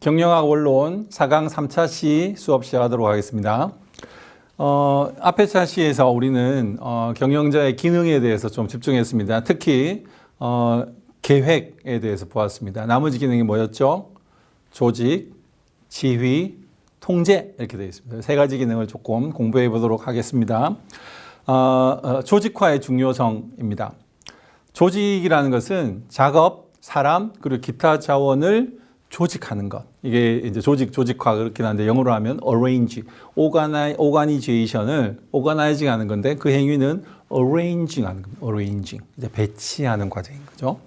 경영학 원론 4강 3차 시 수업 시작하도록 하겠습니다. 앞에 차시에서 우리는 경영자의 기능에 대해서 좀 집중했습니다. 특히 계획에 대해서 보았습니다. 나머지 기능이 뭐였죠? 조직, 지휘, 통제 이렇게 되어 있습니다. 세 가지 기능을 조금 공부해 보도록 하겠습니다. 조직화의 중요성입니다. 조직이라는 것은 작업, 사람, 그리고 기타 자원을 조직하는 것. 이게 이제 조직화 그렇긴 한데 영어로 하면 organization을 organizing 하는 건데 그 행위는 arranging 하는 겁니다. arranging. 이제 배치하는 과정인 거죠.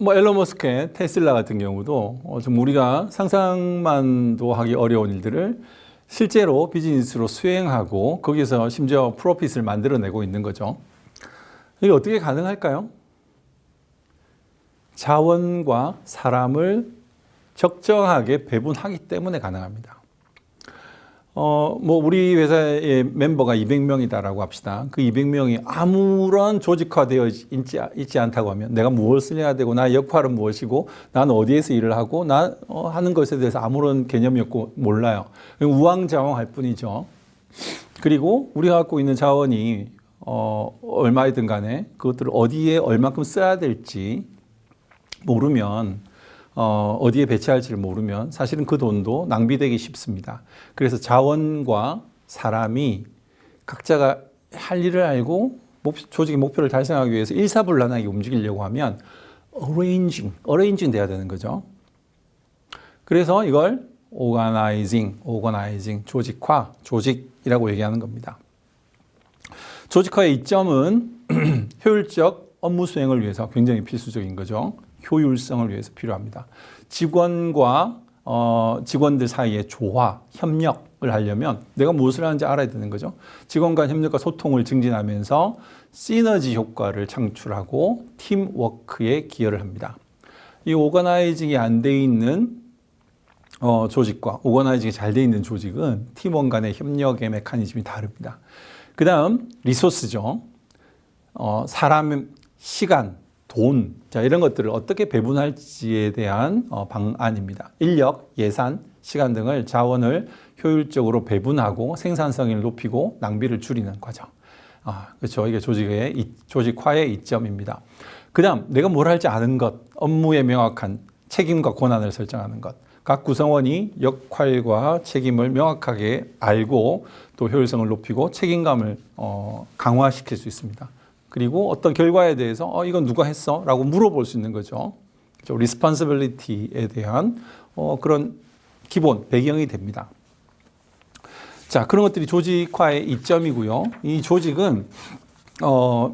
앨런 머스크의 테슬라 같은 경우도 좀 우리가 상상만도 하기 어려운 일들을 실제로 비즈니스로 수행하고 거기서 심지어 프로핏을 만들어내고 있는 거죠. 이게 어떻게 가능할까요? 자원과 사람을 적정하게 배분하기 때문에 가능합니다. 우리 회사의 멤버가 200명이다라고 합시다. 그 200명이 아무런 조직화되어 있지 않다고 하면 내가 무엇을 해야 되고 나의 역할은 무엇이고 나는 어디에서 일을 하고 나 하는 것에 대해서 아무런 개념이 없고 몰라요. 우왕좌왕할 뿐이죠. 그리고 우리가 갖고 있는 자원이 얼마이든 간에 그것들을 어디에 얼마큼 써야 될지 모르면 어디에 배치할지를 모르면 사실은 그 돈도 낭비되기 쉽습니다. 그래서 자원과 사람이 각자가 할 일을 알고 조직의 목표를 달성하기 위해서 일사불란하게 움직이려고 하면 arranging 돼야 되는 거죠. 그래서 이걸 organizing, 조직화, 조직이라고 얘기하는 겁니다. 조직화의 이점은 효율적 업무 수행을 위해서 굉장히 필수적인 거죠. 효율성을 위해서 필요합니다. 직원들 사이의 조화, 협력을 하려면 내가 무엇을 하는지 알아야 되는 거죠. 직원 간 협력과 소통을 증진하면서 시너지 효과를 창출하고 팀워크에 기여를 합니다. 이 오거나이징이 안 돼 있는 조직과 오거나이징이 잘 돼 있는 조직은 팀원 간의 협력의 메커니즘이 다릅니다. 그 다음 리소스죠. 사람, 시간, 돈, 이런 것들을 어떻게 배분할지에 대한 방안입니다. 인력, 예산, 시간 등을 자원을 효율적으로 배분하고 생산성을 높이고 낭비를 줄이는 과정. 그렇죠. 이게 조직화의 이점입니다. 그 다음, 내가 뭘 할지 아는 것, 업무의 명확한 책임과 권한을 설정하는 것. 각 구성원이 역할과 책임을 명확하게 알고 또 효율성을 높이고 책임감을 강화시킬 수 있습니다. 그리고 어떤 결과에 대해서 이건 누가 했어? 라고 물어볼 수 있는 거죠. responsibility에 대한 그런 기본 배경이 됩니다. 자, 그런 것들이 조직화의 이점이고요. 이 조직은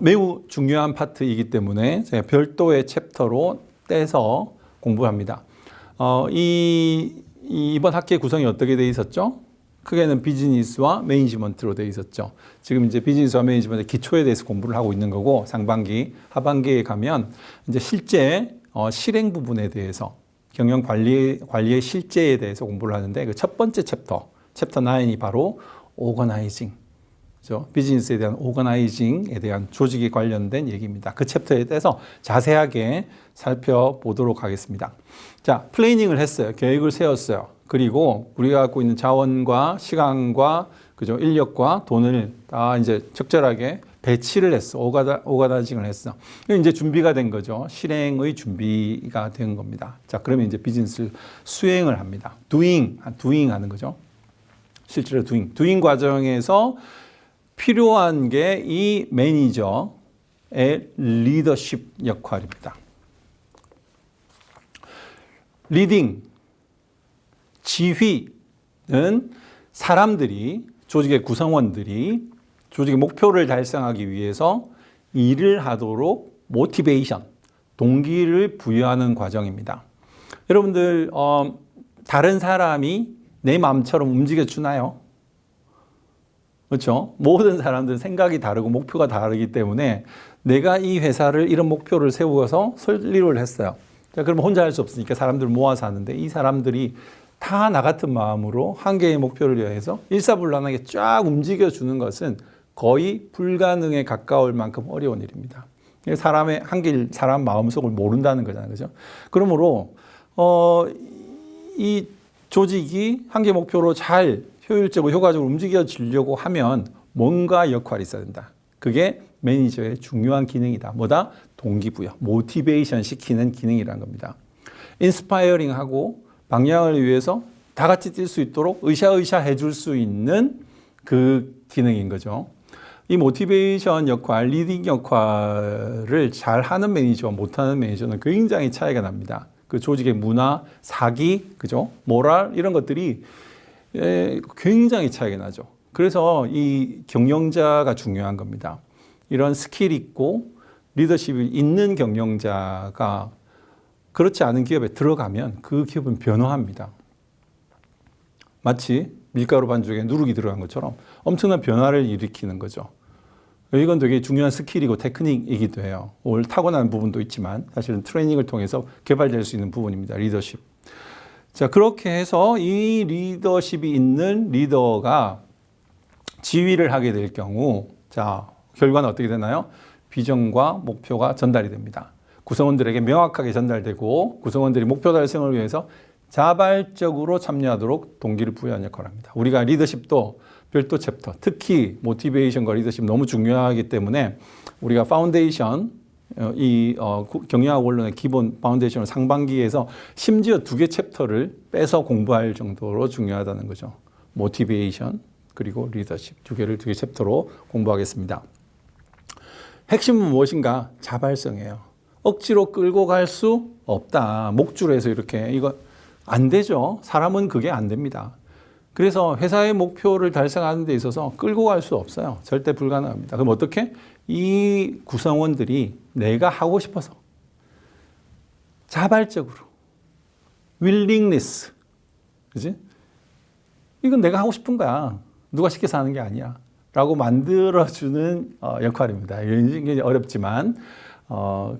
매우 중요한 파트이기 때문에 제가 별도의 챕터로 떼서 공부합니다. 이번 학기의 구성이 어떻게 되어 있었죠? 크게는 비즈니스와 매니지먼트로 되어 있었죠. 지금 이제 비즈니스와 매니지먼트 기초에 대해서 공부를 하고 있는 거고 상반기, 하반기에 가면 이제 실제 실행 부분에 대해서 경영 관리의 실제에 대해서 공부를 하는데 그 첫 번째 챕터 9이 바로 오거나이징. 그죠? 비즈니스에 대한 오거나이징에 대한 조직에 관련된 얘기입니다. 그 챕터에 대해서 자세하게 살펴보도록 하겠습니다. 자, 플래닝을 했어요. 계획을 세웠어요. 그리고 우리가 갖고 있는 자원과 시간과 그죠? 인력과 돈을 다 이제 적절하게 배치를 했어. 오가다징을 했어. 이제 준비가 된 거죠. 실행의 준비가 된 겁니다. 자, 그러면 이제 비즈니스를 수행을 합니다. doing 하는 거죠. 실제로 doing 과정에서 필요한 게 이 매니저의 리더십 역할입니다. 리딩, 지휘는 사람들이, 조직의 구성원들이 조직의 목표를 달성하기 위해서 일을 하도록 모티베이션, 동기를 부여하는 과정입니다. 여러분들, 다른 사람이 내 마음처럼 움직여주나요? 그렇죠? 모든 사람들은 생각이 다르고 목표가 다르기 때문에 내가 이 회사를 이런 목표를 세워서 설립을 했어요. 자, 그러면 혼자 할 수 없으니까 사람들을 모아서 하는데 이 사람들이 다 나 같은 마음으로 한 개의 목표를 위해서 일사불란하게 쫙 움직여주는 것은 거의 불가능에 가까울 만큼 어려운 일입니다. 사람의 사람 마음속을 모른다는 거잖아요. 그죠? 그러므로 이 조직이 한계 목표로 잘 효율적으로 효과적으로 움직여지려고 하면 뭔가 역할이 있어야 된다. 그게 매니저의 중요한 기능이다. 뭐다? 동기부여, 모티베이션 시키는 기능이라는 겁니다. 인스파이어링하고 방향을 위해서 다 같이 뛸 수 있도록 으쌰으쌰 해줄 수 있는 그 기능인 거죠. 이 모티베이션 역할, 리딩 역할을 잘하는 매니저와 못하는 매니저는 굉장히 차이가 납니다. 그 조직의 문화, 사기, 그죠? 모랄 이런 것들이 굉장히 차이가 나죠. 그래서 이 경영자가 중요한 겁니다. 이런 스킬 있고 리더십이 있는 경영자가 그렇지 않은 기업에 들어가면 그 기업은 변화합니다. 마치 밀가루 반죽에 누룩이 들어간 것처럼 엄청난 변화를 일으키는 거죠. 이건 되게 중요한 스킬이고 테크닉이기도 해요. 오늘 타고난 부분도 있지만 사실은 트레이닝을 통해서 개발될 수 있는 부분입니다. 리더십. 자, 그렇게 해서 이 리더십이 있는 리더가 지휘를 하게 될 경우, 자, 결과는 어떻게 되나요? 비전과 목표가 전달이 됩니다. 구성원들에게 명확하게 전달되고 구성원들이 목표 달성을 위해서 자발적으로 참여하도록 동기를 부여하는 역할을 합니다. 우리가 리더십도 별도 챕터, 특히 모티베이션과 리더십 너무 중요하기 때문에 우리가 파운데이션, 경영학 원론의 기본 파운데이션을 상반기에서 심지어 2개 챕터를 빼서 공부할 정도로 중요하다는 거죠. 모티베이션 그리고 리더십 2개 챕터로 공부하겠습니다. 핵심은 무엇인가? 자발성이에요. 억지로 끌고 갈 수 없다. 목줄에서 이렇게 이거 안 되죠. 사람은 그게 안 됩니다. 그래서 회사의 목표를 달성하는 데 있어서 끌고 갈 수 없어요. 절대 불가능합니다. 그럼 어떻게? 이 구성원들이 내가 하고 싶어서 자발적으로 willingness, 그지? 이건 내가 하고 싶은 거야. 누가 시켜서 하는 게 아니야. 라고 만들어주는 역할입니다. 굉장히 어렵지만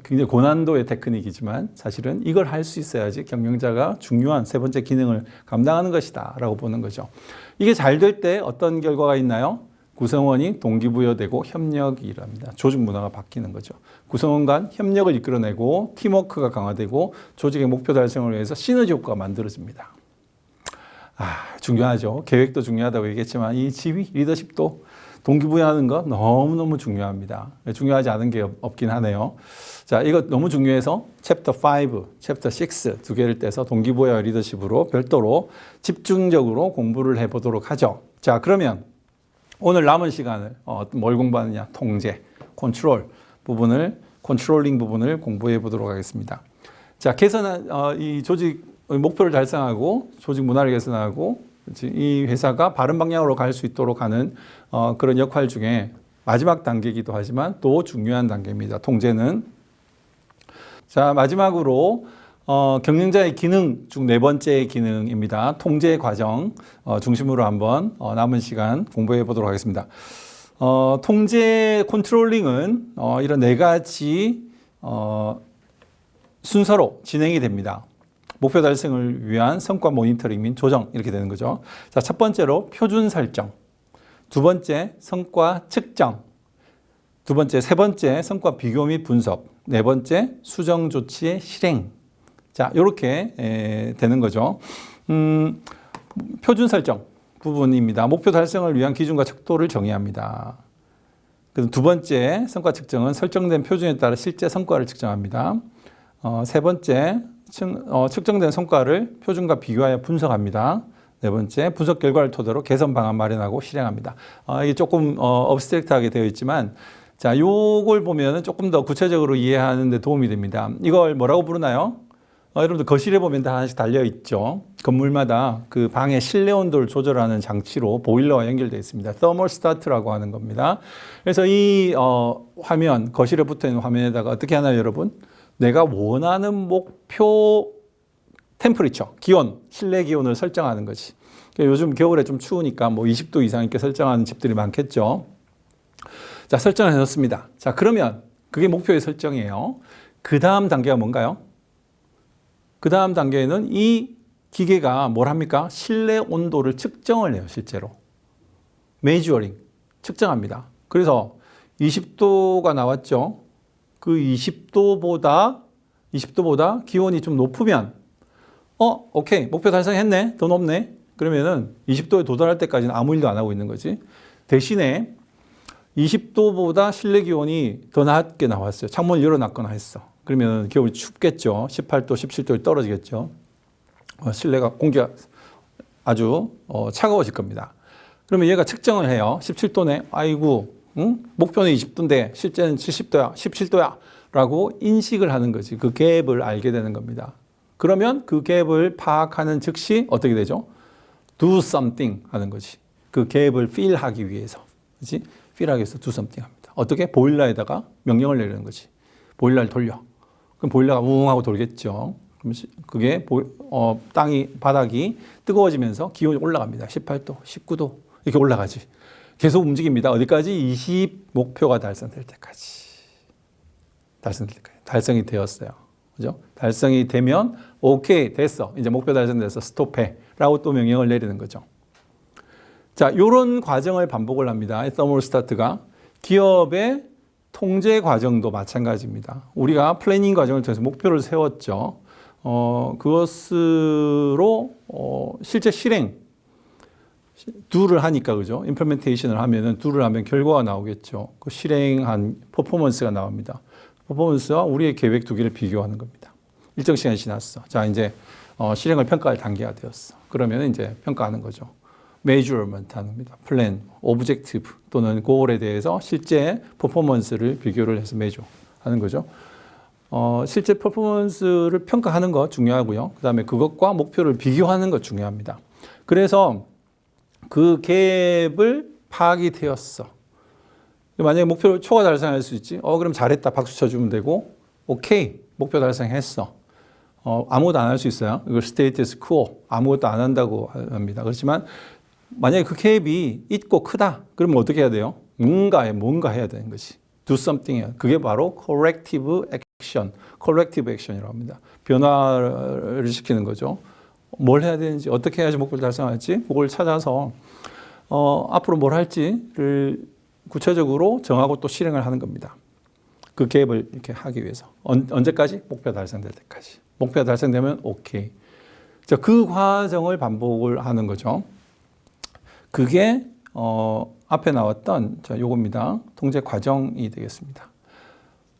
굉장히 고난도의 테크닉이지만 사실은 이걸 할 수 있어야지 경영자가 중요한 세 번째 기능을 감당하는 것이다 라고 보는 거죠. 이게 잘 될 때 어떤 결과가 있나요? 구성원이 동기부여되고 협력이 일어납니다. 조직 문화가 바뀌는 거죠. 구성원 간 협력을 이끌어내고 팀워크가 강화되고 조직의 목표 달성을 위해서 시너지 효과가 만들어집니다. 중요하죠. 계획도 중요하다고 얘기했지만 이 지휘, 리더십도 동기부여하는 거 너무너무 중요합니다. 중요하지 않은 게 없긴 하네요. 자, 이거 너무 중요해서 챕터 5, 챕터 6 두 개를 떼서 동기부여와 리더십으로 별도로 집중적으로 공부를 해보도록 하죠. 자, 그러면 오늘 남은 시간을 뭘 공부하느냐? 통제, 컨트롤링 부분을 공부해 보도록 하겠습니다. 자, 이 조직 목표를 달성하고 조직 문화를 개선하고 이 회사가 바른 방향으로 갈 수 있도록 하는 그런 역할 중에 마지막 단계이기도 하지만 또 중요한 단계입니다. 통제는. 자, 마지막으로 경영자의 기능 중 4번째 기능입니다. 통제 과정 중심으로 한번 남은 시간 공부해 보도록 하겠습니다. 통제 컨트롤링은 이런 4가지 순서로 진행이 됩니다. 목표 달성을 위한 성과 모니터링 및 조정 이렇게 되는 거죠. 자, 첫 번째로 표준 설정, 두 번째 성과 측정, 세 번째 성과 비교 및 분석, 네 번째 수정 조치의 실행. 자, 이렇게 되는 거죠. 표준 설정 부분입니다. 목표 달성을 위한 기준과 척도를 정의합니다. 그래서 두 번째 성과 측정은 설정된 표준에 따라 실제 성과를 측정합니다. 세 번째 측정된 성과를 표준과 비교하여 분석합니다. 네 번째, 분석 결과를 토대로 개선 방안 마련하고 실행합니다. 이게 조금 업스트랙트하게 되어 있지만, 자, 요걸 보면은 조금 더 구체적으로 이해하는 데 도움이 됩니다. 이걸 뭐라고 부르나요? 여러분들 거실에 보면 다 하나씩 달려 있죠. 건물마다 그 방의 실내 온도를 조절하는 장치로 보일러와 연결되어 있습니다. 서머스타트라고 하는 겁니다. 그래서 이 화면, 거실에 붙어 있는 화면에다가 어떻게 하나요, 여러분? 내가 원하는 목표 템퍼리처, 기온, 실내 기온을 설정하는 거지. 요즘 겨울에 좀 추우니까 뭐 20도 이상 이렇게 설정하는 집들이 많겠죠. 자, 설정을 해놓습니다. 자, 그러면 그게 목표의 설정이에요. 그 다음 단계가 뭔가요? 그 다음 단계에는 이 기계가 뭘 합니까? 실내 온도를 측정을 해요, 실제로. 메이저링, 측정합니다. 그래서 20도가 나왔죠. 그 20도보다 기온이 좀 높으면 오케이. 목표 달성했네. 더 높네. 그러면은 20도에 도달할 때까지는 아무 일도 안 하고 있는 거지. 대신에 20도보다 실내 기온이 더 낮게 나왔어요. 창문을 열어놨거나 했어. 그러면 겨울이 춥겠죠. 18도, 17도에 떨어지겠죠. 실내가 공기가 아주 차가워질 겁니다. 그러면 얘가 측정을 해요. 17도네. 아이고, 응? 목표는 20도인데 실제는 70도야, 17도야 라고 인식을 하는 거지. 그 갭을 알게 되는 겁니다. 그러면 그 갭을 파악하는 즉시 어떻게 되죠? do something 하는 거지. 그 갭을 fill하기 위해서. 그렇지? fill하기 위해서 do something 합니다. 어떻게? 보일러에다가 명령을 내리는 거지. 보일러를 돌려. 그럼 보일러가 웅 하고 돌겠죠. 그럼 그게 바닥이 뜨거워지면서 기온이 올라갑니다. 18도, 19도 이렇게 올라가지. 계속 움직입니다. 어디까지? 20 목표가 달성될 때까지. 달성이 되었어요. 그죠? 달성이 되면 오케이 됐어. 이제 목표 달성돼서 스톱해. 라고 또 명령을 내리는 거죠. 자, 요런 과정을 반복을 합니다. 서머스타트가 기업의 통제 과정도 마찬가지입니다. 우리가 플래닝 과정을 통해서 목표를 세웠죠. 그것으로 실제 실행 do를 하니까 그죠? 임플리멘테이션을 하면은 do를 하면 결과가 나오겠죠. 그 실행한 퍼포먼스가 나옵니다. 퍼포먼스와 우리의 계획 두 개를 비교하는 겁니다. 일정 시간이 지났어. 자, 이제 실행을 평가할 단계가 되었어. 그러면 이제 평가하는 거죠. measurement 하는 겁니다. plan, objective 또는 goal에 대해서 실제 퍼포먼스를 비교를 해서 measure 하는 거죠. 실제 퍼포먼스를 평가하는 거 중요하고요. 그 다음에 그것과 목표를 비교하는 것 중요합니다. 그래서 그 갭을 파악이 되었어. 만약에 목표를 초과 달성할 수 있지. 그럼 잘했다. 박수 쳐주면 되고, 오케이. 목표 달성했어. 아무것도 안 할 수 있어요. 이걸 스테이터스 퀘어. 아무것도 안 한다고 합니다. 그렇지만 만약에 그 갭이 있고 크다. 그러면 어떻게 해야 돼요? 뭔가 해야 되는 거지. do something 해야. 그게 바로 corrective action이라고 합니다. 변화를 시키는 거죠. 뭘 해야 되는지, 어떻게 해야지 목표를 달성할지, 그걸 찾아서 앞으로 뭘 할지를 구체적으로 정하고 또 실행을 하는 겁니다. 그 갭을 이렇게 하기 위해서. 언제까지? 목표 달성될 때까지. 목표 달성되면 오케이. 자, 그 과정을 반복을 하는 거죠. 그게 앞에 나왔던 요겁니다. 통제 과정이 되겠습니다.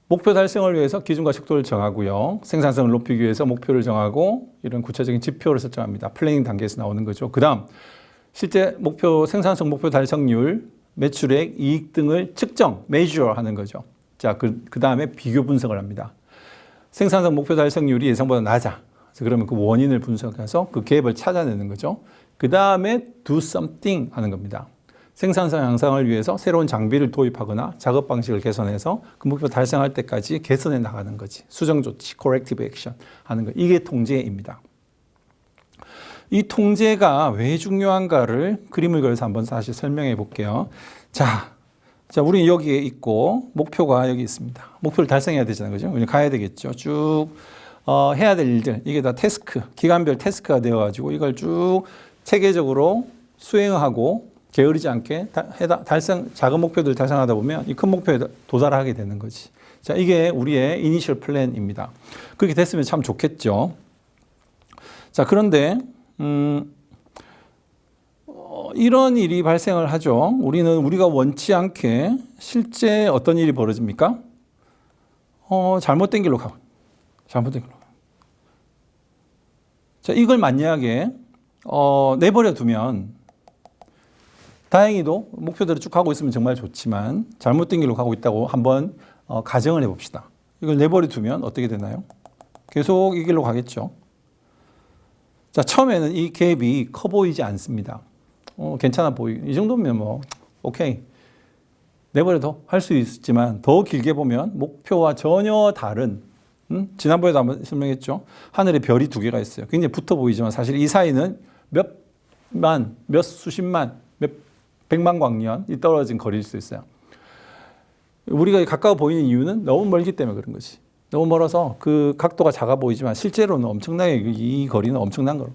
목표 달성을 위해서 기준과 속도를 정하고요. 생산성을 높이기 위해서 목표를 정하고 이런 구체적인 지표를 설정합니다. 플래닝 단계에서 나오는 거죠. 그 다음 실제 목표, 생산성 목표 달성률, 매출액, 이익 등을 측정, measure 하는 거죠. 자, 그 다음에 비교 분석을 합니다. 생산성 목표 달성률이 예상보다 낮아. 그러면 그 원인을 분석해서 그 갭을 찾아내는 거죠. 그 다음에 do something 하는 겁니다. 생산성 향상을 위해서 새로운 장비를 도입하거나 작업 방식을 개선해서 그 목표 달성할 때까지 개선해 나가는 거지. 수정 조치, corrective action 하는 거. 이게 통제입니다. 이 통제가 왜 중요한가를 그림을 그려서 한번 다시 설명해 볼게요. 자, 우리는 여기에 있고 목표가 여기 있습니다. 목표를 달성해야 되잖아요. 그죠? 우리 가야 되겠죠. 쭉 해야 될 일들. 이게 다 태스크, 기간별 태스크가 되어 가지고 이걸 쭉 체계적으로 수행하고 게으르지 않게 작은 목표들을 달성하다 보면 이 큰 목표에 도달하게 되는 거지. 자, 이게 우리의 이니셜 플랜입니다. 그렇게 됐으면 참 좋겠죠. 자, 그런데 이런 일이 발생을 하죠. 우리가 원치 않게 실제 어떤 일이 벌어집니까? 잘못된 길로 가고. 자, 이걸 만약에 내버려 두면 다행히도 목표대로 쭉 가고 있으면 정말 좋지만 잘못된 길로 가고 있다고 한번 가정을 해봅시다. 이걸 내버려 두면 어떻게 되나요? 계속 이 길로 가겠죠. 자, 처음에는 이 갭이 커 보이지 않습니다. 괜찮아 보이고 이 정도면 뭐 오케이. 내버려둬 할 수 있지만 더 길게 보면 목표와 전혀 다른 지난번에도 한번 설명했죠. 하늘에 별이 두 개가 있어요. 굉장히 붙어 보이지만 사실 이 사이는 몇 수십만, 몇 백만 광년이 떨어진 거리일 수 있어요. 우리가 가까워 보이는 이유는 너무 멀기 때문에 그런 거지. 너무 멀어서 그 각도가 작아 보이지만 실제로는 엄청나게 이 거리는 엄청난 거로.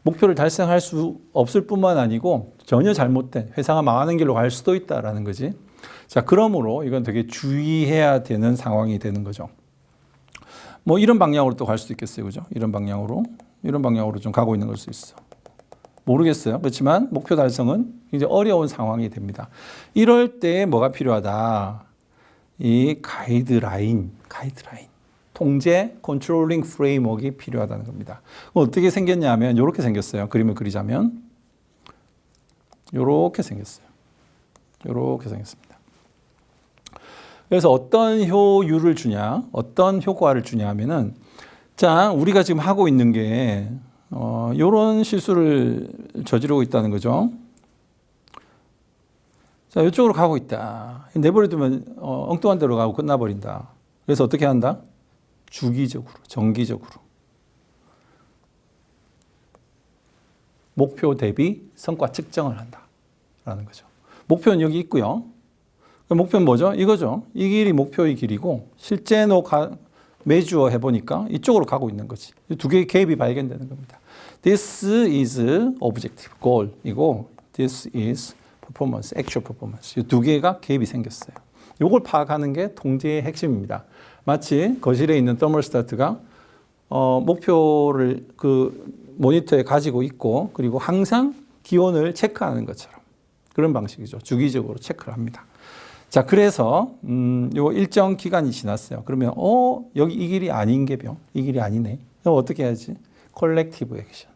목표를 달성할 수 없을 뿐만 아니고 전혀 잘못된 회사가 망하는 길로 갈 수도 있다라는 거지. 자, 그러므로 이건 되게 주의해야 되는 상황이 되는 거죠. 뭐 이런 방향으로 또 갈 수도 있겠어요. 그죠? 이런 방향으로. 이런 방향으로 좀 가고 있는 걸 수 있어. 모르겠어요. 그렇지만 목표 달성은 굉장히 어려운 상황이 됩니다. 이럴 때 뭐가 필요하다? 이 가이드라인. 통제, 컨트롤링 프레임워크가 필요하다는 겁니다. 어떻게 생겼냐면 이렇게 생겼어요. 그림을 그리자면 이렇게 생겼어요. 이렇게 생겼습니다. 그래서 어떤 효율을 주냐, 어떤 효과를 주냐 하면은 자, 우리가 지금 하고 있는 게 이런 실수를 저지르고 있다는 거죠. 자, 이쪽으로 가고 있다. 내버려두면 엉뚱한 데로 가고 끝나버린다. 그래서 어떻게 한다? 주기적으로, 정기적으로 목표 대비 성과 측정을 한다라는 거죠. 목표는 여기 있고요. 목표는 뭐죠? 이거죠. 이 길이 목표의 길이고 실제 매주어 해보니까 이쪽으로 가고 있는 거지. 이 두 개의 갭이 발견되는 겁니다. This is objective goal이고 This is performance, actual performance. 이 두 개가 갭이 생겼어요. 이걸 파악하는 게 통제의 핵심입니다. 마치 거실에 있는 더멀스타트가 목표를 그 모니터에 가지고 있고 그리고 항상 기온을 체크하는 것처럼 그런 방식이죠. 주기적으로 체크를 합니다. 자, 그래서 요 일정 기간이 지났어요. 그러면 여기 이 길이 아닌 게요. 이 길이 아니네. 그럼 어떻게 해야지? 컬렉티브 액션.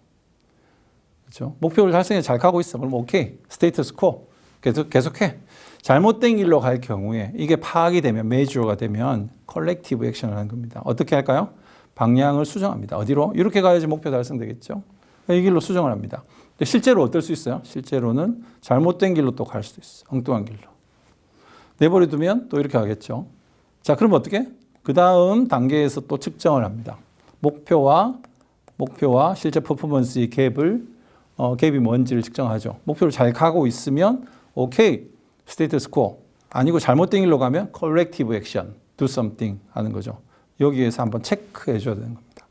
그렇죠? 목표를 달성해 잘 가고 있어. 그럼 오케이. 스테이터스 코. 계속해. 잘못된 길로 갈 경우에 이게 파악이 되면 메이저가 되면 컬렉티브 액션을 하는 겁니다. 어떻게 할까요? 방향을 수정합니다. 어디로? 이렇게 가야지 목표 달성되겠죠. 이 길로 수정을 합니다. 근데 실제로 어떨 수 있어요? 실제로는 잘못된 길로 또 갈 수도 있어. 엉뚱한 길로. 내버려두면 또 이렇게 하겠죠. 자, 그럼 어떻게? 그 다음 단계에서 또 측정을 합니다. 목표와 실제 퍼포먼스의 갭이 뭔지를 측정하죠. 목표를 잘 가고 있으면 오케이, 스테이터스 코. 아니고 잘못된 길로 가면 corrective action, do something 하는 거죠. 여기에서 한번 체크해 줘야 되는 겁니다.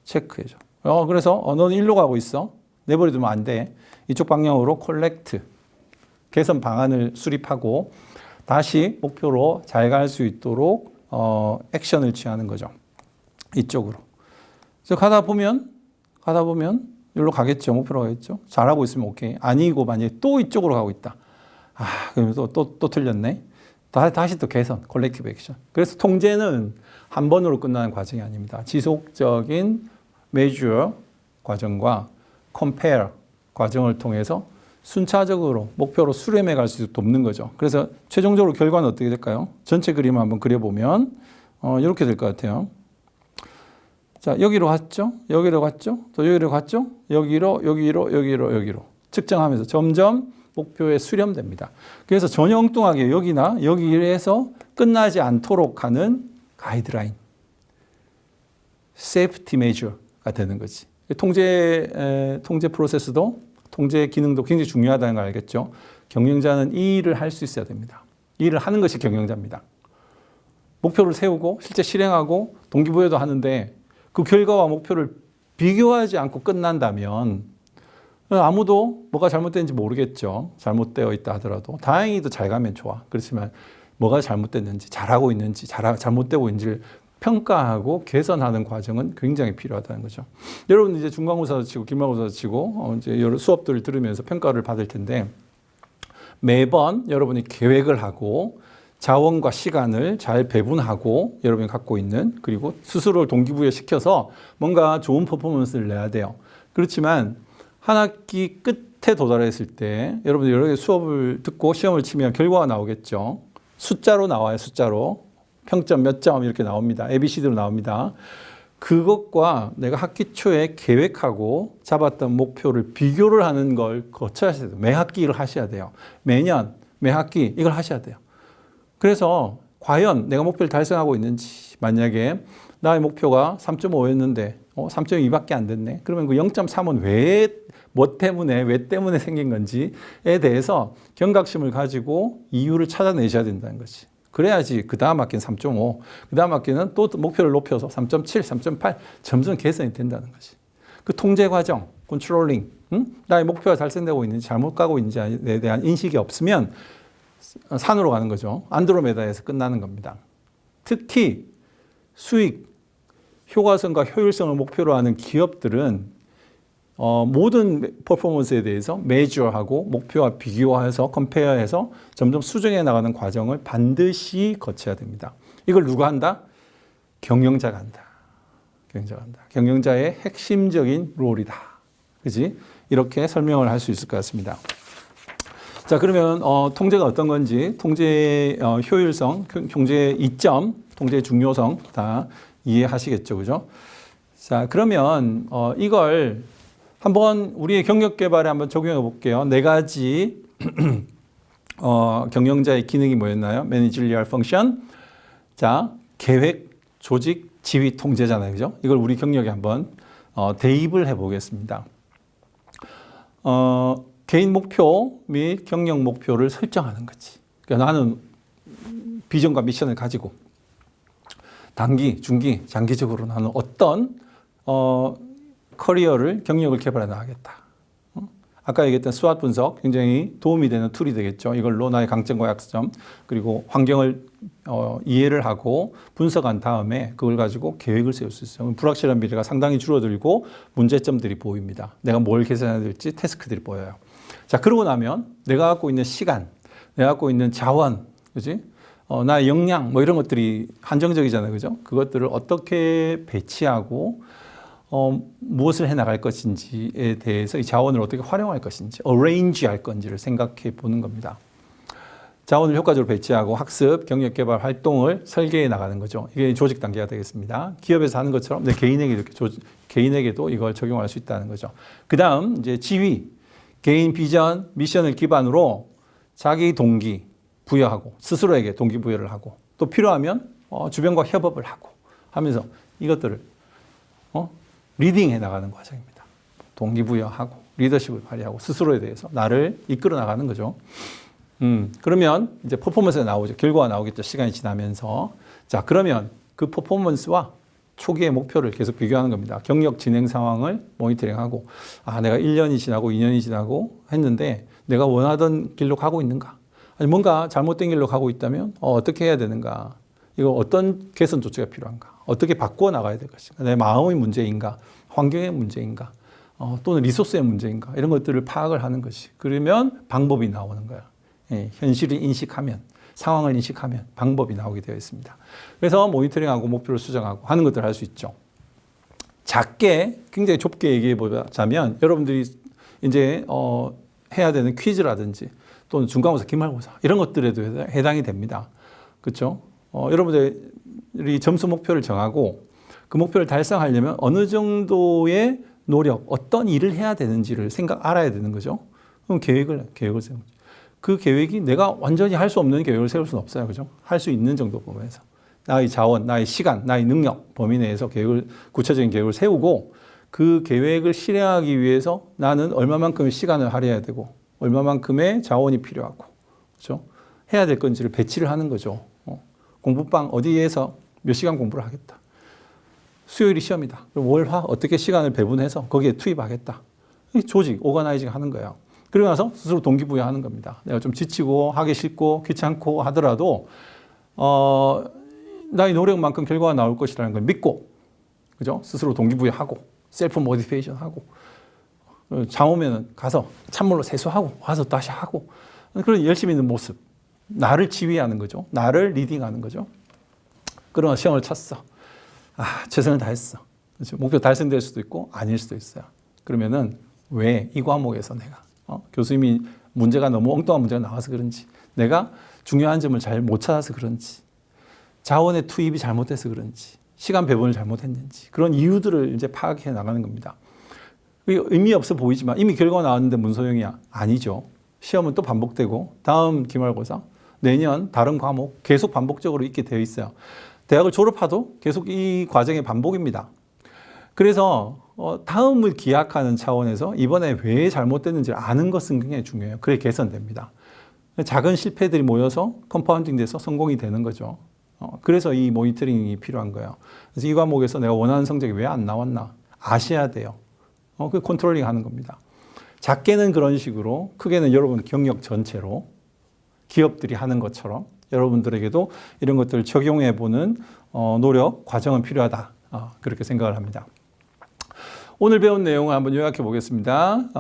체크해 줘. 그래서 너는 일로 가고 있어. 내버려두면 안 돼. 이쪽 방향으로 correct, 개선 방안을 수립하고 다시 목표로 잘 갈 수 있도록 액션을 취하는 거죠. 이쪽으로. 그래서 가다 보면 여기로 가겠죠. 목표로 가겠죠. 잘하고 있으면 오케이. 아니고 만약에 또 이쪽으로 가고 있다. 그러면 또 틀렸네. 다시 또 개선, 컬렉티브 액션. 그래서 통제는 한 번으로 끝나는 과정이 아닙니다. 지속적인 measure 과정과 compare 과정을 통해서 순차적으로 목표로 수렴해 갈 수 돕는 거죠. 그래서 최종적으로 결과는 어떻게 될까요? 전체 그림을 한번 그려보면 이렇게 될 것 같아요. 자, 여기로 갔죠? 여기로 갔죠? 또 여기로 갔죠? 여기로 측정하면서 점점 목표에 수렴됩니다. 그래서 전혀 엉뚱하게 여기에서 끝나지 않도록 하는 가이드라인, 세이프티 메저가 되는 거지. 통제 프로세스도 통제 기능도 굉장히 중요하다는 걸 알겠죠. 경영자는 이 일을 할 수 있어야 됩니다. 이 일을 하는 것이 경영자입니다. 목표를 세우고 실제 실행하고 동기부여도 하는데 그 결과와 목표를 비교하지 않고 끝난다면 아무도 뭐가 잘못됐는지 모르겠죠. 잘못되어 있다 하더라도. 다행히도 잘 가면 좋아. 그렇지만 뭐가 잘못됐는지, 잘하고 있는지, 잘못되고 있는지를 평가하고 개선하는 과정은 굉장히 필요하다는 거죠. 여러분 이제 중간고사도 치고 기말고사도 치고 이제 여러 수업들을 들으면서 평가를 받을 텐데 매번 여러분이 계획을 하고 자원과 시간을 잘 배분하고 여러분이 갖고 있는 그리고 스스로를 동기부여시켜서 뭔가 좋은 퍼포먼스를 내야 돼요. 그렇지만 한 학기 끝에 도달했을 때 여러분들 여러 개 수업을 듣고 시험을 치면 결과가 나오겠죠. 숫자로 나와요. 숫자로. 평점 몇 점 이렇게 나옵니다. ABCD로 나옵니다. 그것과 내가 학기 초에 계획하고 잡았던 목표를 비교를 하는 걸 거쳐야 돼요. 매 학기 이걸 하셔야 돼요. 매년, 매 학기 이걸 하셔야 돼요. 그래서 과연 내가 목표를 달성하고 있는지 만약에 나의 목표가 3.5였는데 3.2밖에 안 됐네. 그러면 그 0.3은 왜 때문에 생긴 건지에 대해서 경각심을 가지고 이유를 찾아내셔야 된다는 거지. 그래야지 그 다음 학기는 3.5, 그 다음 학기는 또 목표를 높여서 3.7, 3.8 점점 개선이 된다는 거지. 그 통제 과정, 컨트롤링, 나의 목표가 달성되고 있는지 잘못 가고 있는지에 대한 인식이 없으면 산으로 가는 거죠. 안드로메다에서 끝나는 겁니다. 특히 수익, 효과성과 효율성을 목표로 하는 기업들은 모든 퍼포먼스에 대해서 메저하고 목표와 비교해서 컴페어해서 점점 수정해 나가는 과정을 반드시 거쳐야 됩니다. 이걸 누가 한다? 경영자가 한다. 경영자가 한다. 경영자의 핵심적인 롤이다. 그지? 이렇게 설명을 할 수 있을 것 같습니다. 자, 그러면 통제가 어떤 건지, 통제의 효율성, 통제의 이점, 통제의 중요성 다 이해하시겠죠, 그죠? 자, 그러면 이걸 한번 우리의 경력 개발에 한번 적용해 볼게요. 네 가지 경영자의 기능이 뭐였나요? Managerial function. 자, 계획, 조직, 지휘, 통제잖아요, 그죠? 이걸 우리 경력에 한번 대입을 해 보겠습니다. 개인 목표 및 경영 목표를 설정하는 거지. 그러니까 나는 비전과 미션을 가지고 단기, 중기, 장기적으로 나는 어떤 커리어를, 경력을 개발해 나가겠다. 아까 얘기했던 스왓 분석 굉장히 도움이 되는 툴이 되겠죠. 이걸로 나의 강점과 약점 그리고 환경을 이해를 하고 분석한 다음에 그걸 가지고 계획을 세울 수 있어요. 불확실한 미래가 상당히 줄어들고 문제점들이 보입니다. 내가 뭘 개선해야 될지 태스크들이 보여요. 자, 그러고 나면 내가 갖고 있는 시간, 내가 갖고 있는 자원, 그지? 나의 역량, 뭐 이런 것들이 한정적이잖아요. 그죠? 그것들을 어떻게 배치하고 무엇을 해 나갈 것인지에 대해서 이 자원을 어떻게 활용할 것인지, arrange 할 건지를 생각해 보는 겁니다. 자원을 효과적으로 배치하고 학습, 경력 개발 활동을 설계해 나가는 거죠. 이게 조직 단계가 되겠습니다. 기업에서 하는 것처럼 내 개인에게도 이걸 적용할 수 있다는 거죠. 그 다음, 이제 지휘, 개인 비전, 미션을 기반으로 자기 동기 부여하고 스스로에게 동기부여를 하고 또 필요하면 주변과 협업을 하고 하면서 이것들을 리딩해 나가는 과정입니다. 동기부여하고 리더십을 발휘하고 스스로에 대해서 나를 이끌어 나가는 거죠. 그러면 이제 퍼포먼스가 나오죠. 결과가 나오겠죠. 시간이 지나면서. 자, 그러면 그 퍼포먼스와 초기의 목표를 계속 비교하는 겁니다. 경력 진행 상황을 모니터링하고 내가 1년이 지나고 2년이 지나고 했는데 내가 원하던 길로 가고 있는가? 아니, 뭔가 잘못된 길로 가고 있다면 어떻게 해야 되는가? 이거 어떤 개선 조치가 필요한가? 어떻게 바꾸어 나가야 될 것인가? 내 마음의 문제인가? 환경의 문제인가? 또는 리소스의 문제인가? 이런 것들을 파악을 하는 것이. 그러면 방법이 나오는 거야. 예, 현실을 인식하면, 상황을 인식하면 방법이 나오게 되어 있습니다. 그래서 모니터링하고 목표를 수정하고 하는 것들을 할 수 있죠. 작게, 굉장히 좁게 얘기해 보자면 여러분들이 이제 해야 되는 퀴즈라든지 또는 중간고사, 기말고사 이런 것들에도 해당이 됩니다. 그렇죠? 여러분들이 점수 목표를 정하고 그 목표를 달성하려면 어느 정도의 노력, 어떤 일을 해야 되는지를 알아야 되는 거죠. 그럼 계획을 세우는 거죠. 그 계획이 내가 완전히 할 수 없는 계획을 세울 수는 없어요. 그죠? 할 수 있는 정도 범위에서. 나의 자원, 나의 시간, 나의 능력 범위 내에서 구체적인 계획을 세우고 그 계획을 실행하기 위해서 나는 얼마만큼의 시간을 할애해야 되고 얼마만큼의 자원이 필요하고, 그죠? 해야 될 건지를 배치를 하는 거죠. 공부방 어디에서 몇 시간 공부를 하겠다. 수요일이 시험이다. 그럼 월화 어떻게 시간을 배분해서 거기에 투입하겠다. 조직, 오거나이징 하는 거예요. 그러고 나서 스스로 동기부여하는 겁니다. 내가 좀 지치고 하기 싫고 귀찮고 하더라도 나의 노력만큼 결과가 나올 것이라는 걸 믿고, 그죠? 스스로 동기부여하고 셀프 모티베이션 하고 잠 오면 가서 찬물로 세수하고 와서 다시 하고 그런 열심히 있는 모습. 나를 지휘하는 거죠. 나를 리딩하는 거죠. 그러나 시험을 쳤어. 최선을 다했어. 그렇죠? 목표 달성될 수도 있고 아닐 수도 있어요. 그러면은 왜 이 과목에서 내가 교수님이 문제가 너무 엉뚱한 문제가 나와서 그런지, 내가 중요한 점을 잘 못 찾아서 그런지, 자원의 투입이 잘못돼서 그런지, 시간 배분을 잘못했는지 그런 이유들을 이제 파악해 나가는 겁니다. 의미 없어 보이지만 이미 결과가 나왔는데 무슨 소용이야? 아니죠. 시험은 또 반복되고 다음 기말고사, 내년 다른 과목 계속 반복적으로 있게 되어 있어요. 대학을 졸업하도 계속 이 과정의 반복입니다. 그래서 다음을 기약하는 차원에서 이번에 왜 잘못됐는지 아는 것은 굉장히 중요해요. 그래 개선됩니다. 작은 실패들이 모여서 컴파운딩 돼서 성공이 되는 거죠. 그래서 이 모니터링이 필요한 거예요. 그래서 이 과목에서 내가 원하는 성적이 왜 안 나왔나 아셔야 돼요. 그 컨트롤링 하는 겁니다. 작게는 그런 식으로, 크게는 여러분 경력 전체로 기업들이 하는 것처럼 여러분들에게도 이런 것들을 적용해 보는 노력, 과정은 필요하다. 그렇게 생각을 합니다. 오늘 배운 내용을 한번 요약해 보겠습니다.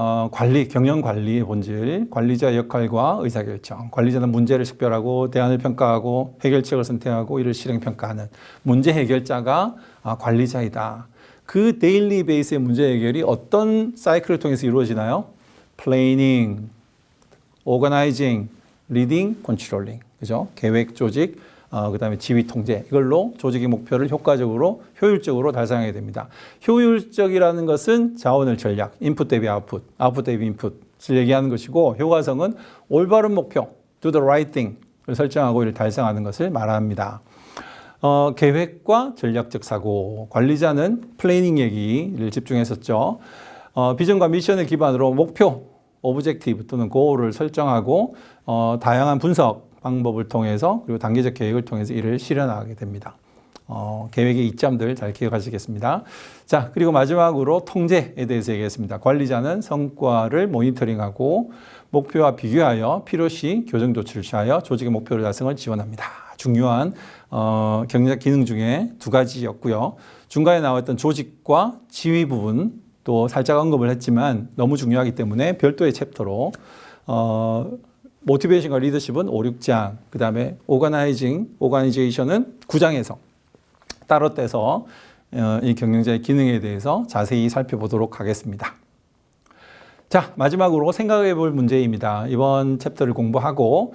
경영 관리의 본질, 관리자의 역할과 의사결정. 관리자는 문제를 식별하고 대안을 평가하고 해결책을 선택하고 이를 실행 평가하는 문제 해결자가 관리자이다. 그 데일리 베이스의 문제 해결이 어떤 사이클을 통해서 이루어지나요? 플래닝, 오거나이징, 리딩, 컨트롤링. 그죠? 계획, 조직, 그다음에 지휘 통제, 이걸로 조직의 목표를 효과적으로 효율적으로 달성하게 됩니다. 효율적이라는 것은 자원을 전략, 인풋 대비 아웃풋, 아웃풋 대비 인풋을 얘기하는 것이고, 효과성은 올바른 목표, do the right thing을 설정하고 이를 달성하는 것을 말합니다. 계획과 전략적 사고, 관리자는 플래닝 얘기를 집중했었죠. 비전과 미션을 기반으로 목표, 오브젝티브 또는 고als 설정하고 다양한 분석 방법을 통해서 그리고 단계적 계획을 통해서 이를 실현하게 됩니다. 계획의 이점들 잘 기억하시겠습니다. 자, 그리고 마지막으로 통제에 대해서 얘기했습니다. 관리자는 성과를 모니터링하고 목표와 비교하여 필요시 교정 조치를 취하여 조직의 목표를 달성을 지원합니다. 중요한 경제적 기능 중에 두 가지였고요. 중간에 나왔던 조직과 지휘 부분 또 살짝 언급을 했지만 너무 중요하기 때문에 별도의 챕터로 모티베이션과 리더십은 5, 6장, 그 다음에 오가나이제이션은 9장에서 따로 떼서 이 경영자의 기능에 대해서 자세히 살펴보도록 하겠습니다. 자, 마지막으로 생각해 볼 문제입니다. 이번 챕터를 공부하고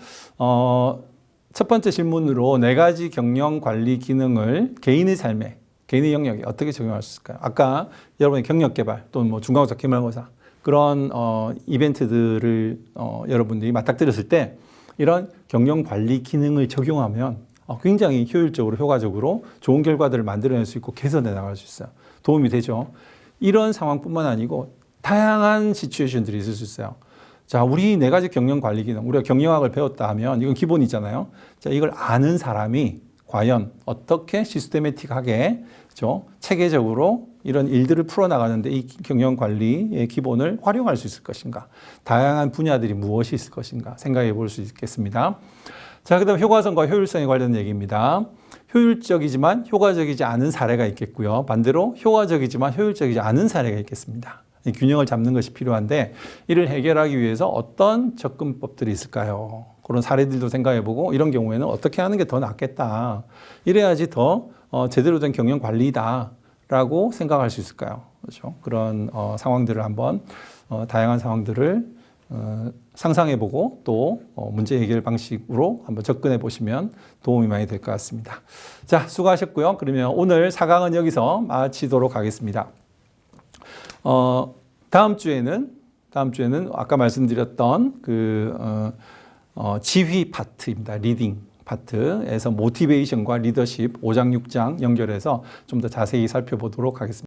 첫 번째 질문으로 4가지 경영 관리 기능을 개인의 삶에, 개인의 영역에 어떻게 적용할 수 있을까요? 아까 여러분의 경력 개발 또는 뭐 중간고사, 기말고사 그런 이벤트들을 여러분들이 맞닥뜨렸을 때 이런 경영 관리 기능을 적용하면 굉장히 효율적으로 효과적으로 좋은 결과들을 만들어낼 수 있고 개선해 나갈 수 있어요. 도움이 되죠. 이런 상황뿐만 아니고 다양한 시츄에이션들이 있을 수 있어요. 자, 우리 4가지 경영 관리 기능, 우리가 경영학을 배웠다 하면 이건 기본이잖아요. 자, 이걸 아는 사람이 과연 어떻게 시스테매틱하게, 그렇죠? 체계적으로 이런 일들을 풀어나가는데 이 경영 관리의 기본을 활용할 수 있을 것인가? 다양한 분야들이 무엇이 있을 것인가? 생각해 볼 수 있겠습니다. 자, 그 다음 효과성과 효율성에 관련된 얘기입니다. 효율적이지만 효과적이지 않은 사례가 있겠고요. 반대로 효과적이지만 효율적이지 않은 사례가 있겠습니다. 이 균형을 잡는 것이 필요한데 이를 해결하기 위해서 어떤 접근법들이 있을까요? 그런 사례들도 생각해보고 이런 경우에는 어떻게 하는 게 더 낫겠다. 이래야지 더 제대로 된 경영 관리다라고 생각할 수 있을까요? 그렇죠? 그런 상황들을 한번 다양한 상황들을 상상해보고 또 문제 해결 방식으로 한번 접근해 보시면 도움이 많이 될 것 같습니다. 자, 수고하셨고요. 그러면 오늘 4강은 여기서 마치도록 하겠습니다. 다음 주에는 아까 말씀드렸던 지휘 파트입니다. 리딩 파트에서 모티베이션과 리더십 5장, 6장 연결해서 좀 더 자세히 살펴보도록 하겠습니다.